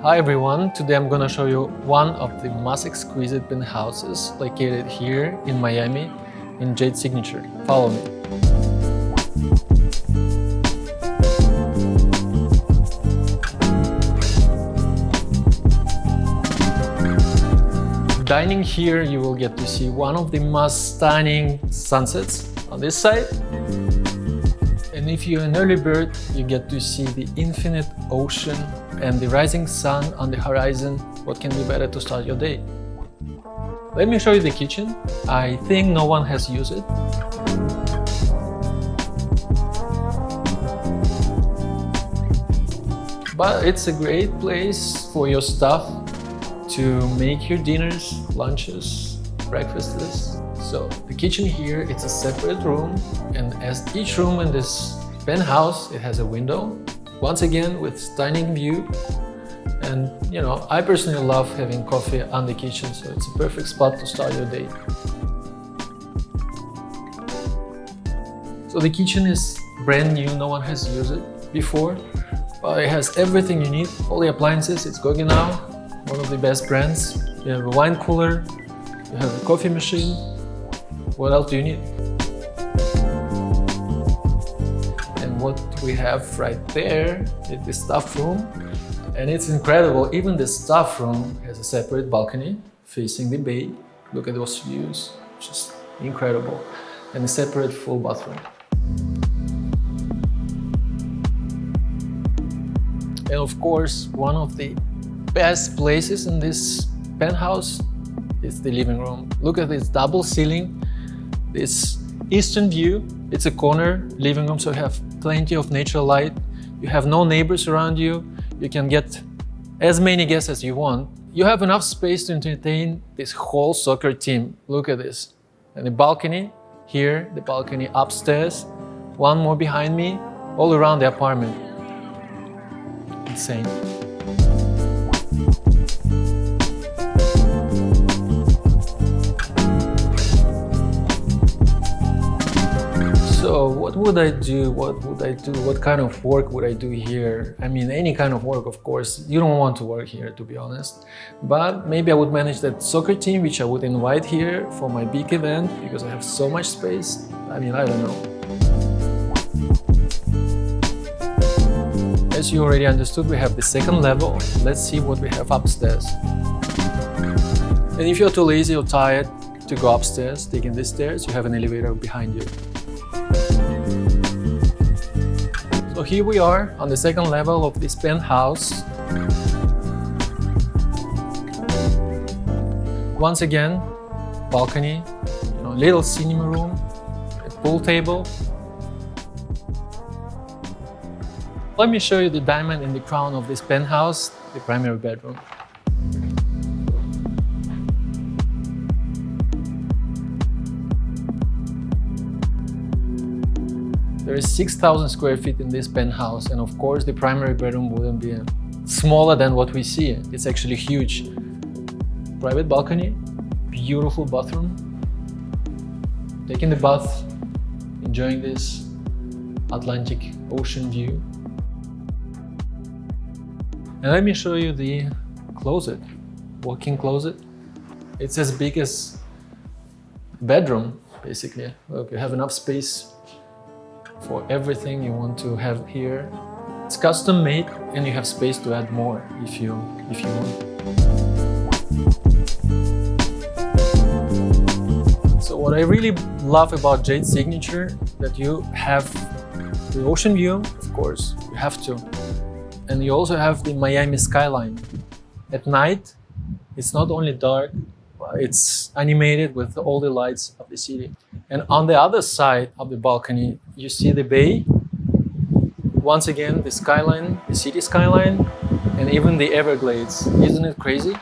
Hi everyone, today I'm gonna show you one of the most exquisite penthouses located here in Miami in Jade Signature. Follow me. Dining here, you will get to see one of the most stunning sunsets on this side. And if you're an early bird, you get to see the infinite ocean and the rising sun on the horizon. What can be better to start your day? Let me show you the kitchen. I think no one has used it. But it's a great place for your staff to make your dinners, lunches, breakfasts. So the kitchen here, it's a separate room, and as each room in this penthouse, it has a window. Once again, with stunning view. And I personally love having coffee on the kitchen, so it's a perfect spot to start your day. So the kitchen is brand new, no one has used it before. But it has everything you need, all the appliances, it's Gogi now, one of the best brands. You have a wine cooler, you have a coffee machine. What else do you need? And what we have right there is the staff room. And it's incredible, even the staff room has a separate balcony facing the bay. Look at those views, just incredible. And a separate full bathroom. And of course, one of the best places in this penthouse is the living room. Look at this double ceiling, this eastern view. It's a corner living room, so you have plenty of natural light. You have no neighbors around you. You can get as many guests as you want. You have enough space to entertain this whole soccer team. Look at this. And the balcony here, the balcony upstairs, one more behind me, all around the apartment. Insane. So what would I do? What kind of work would I do here? I mean, any kind of work, of course. You don't want to work here, to be honest. But maybe I would manage that soccer team, which I would invite here for my big event, because I have so much space. I mean, I don't know. As you already understood, we have the second level. Let's see what we have upstairs. And if you're too lazy or tired to go upstairs, taking the stairs, you have an elevator behind you. So here we are on the second level of this penthouse. Once again, balcony, little cinema room, a pool table. Let me show you the diamond in the crown of this penthouse, the primary bedroom. There is 6,000 square feet in this penthouse, and of course the primary bedroom wouldn't be smaller than what we see. It's actually huge. Private balcony, beautiful bathroom. Taking the bath, enjoying this Atlantic Ocean view. And let me show you the closet, walk-in closet. It's as big as bedroom, basically. Look, you have enough space for everything you want to have here. It's custom made, and you have space to add more if you want. So what I really love about Jade Signature, that you have the ocean view, of course, you have to. And you also have the Miami skyline. At night, it's not only dark, it's animated with all the lights of the city. And on the other side of the balcony, you see the bay. Once again, the skyline, the city skyline, and even the Everglades. Isn't it crazy?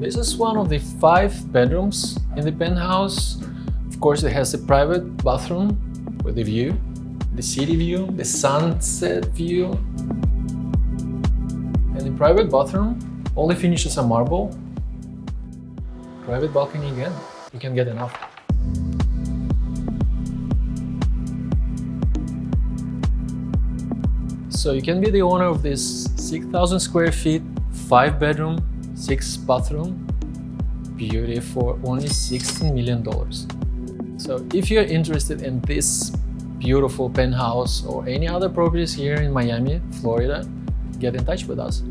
This is one of the 5 bedrooms in the penthouse. Of course, it has a private bathroom with the view, the city view, the sunset view. And the private bathroom, all the finishes are marble. Private balcony again, you can get enough. So you can be the owner of this 6,000 square feet, 5-bedroom, 6-bathroom beauty for only $16 million. So if you're interested in this beautiful penthouse or any other properties here in Miami, Florida, get in touch with us.